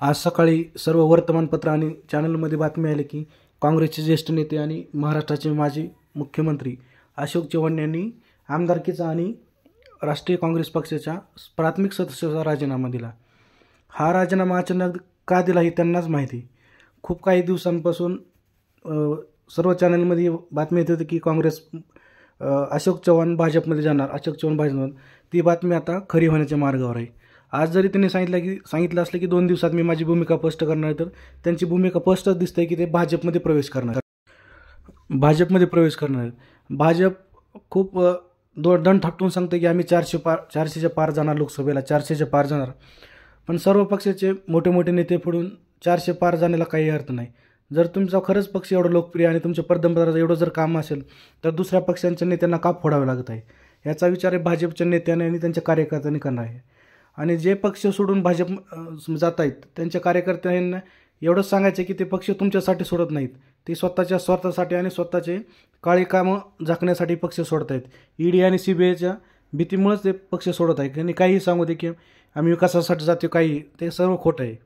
आज सकाळी सर्व वर्तमानपत्र आणि चॅनलमध्ये बातमी आली की काँग्रेसचे ज्येष्ठ नेते आणि महाराष्ट्राचे माजी मुख्यमंत्री अशोक चव्हाण यांनी आमदारकीचा आणि राष्ट्रीय काँग्रेस पक्षाच्या प्राथमिक सदस्याचा राजीनामा दिला. हा राजीनामा अचानक का दिला हे त्यांनाच माहिती. खूप काही दिवसांपासून सर्व चॅनलमध्ये बातमी येत होती की काँग्रेस अशोक चव्हाण भाजपमध्ये जाणार, अशोक चव्हाण भाजपमध्ये. ती बातमी आता खरी होण्याच्या मार्गावर आहे. आज जरी त्यांनी सांगितलं असलं की 2 दिवसात मी माझी भूमिका स्पष्ट करणार, तर त्यांची भूमिका स्पष्टच दिसते की ते भाजपमध्ये प्रवेश करणार. भाजप खूप दंड थापटून सांगते की आम्ही 400च्या पार जाणार, लोकसभेला 400च्या पार जाणार. पण सर्व पक्षाचे मोठे मोठे नेते फोडून 400 पार जाण्याला काही अर्थ नाही. जर तुमचा खरंच पक्ष एवढं लोकप्रिय आणि तुमच्या पंतप्रधानाचं एवढं जर काम असेल तर दुसऱ्या पक्षांच्या नेत्यांना का फोडावे लागत आहे, याचा विचार भाजपच्या नेत्यांनी आणि त्यांच्या कार्यकर्त्यांनी करणार आहे. आणि जे पक्ष सोडून भाजप जात आहेत त्यांच्या कार्यकर्त्यांना एवढंच सांगायचं की ते पक्ष तुमच्यासाठी सोडत नाहीत, ते स्वतःच्या स्वार्थासाठी आणि स्वतःचे काळी कामं झाकण्यासाठी पक्ष सोडत आहेत. ईडी आणि CBIच्या भीतीमुळेच ते पक्ष सोडत आहेत. आणि काहीही सांगू दे की आम्ही विकासासाठी जातो, काही ते सर्व खोटं आहे.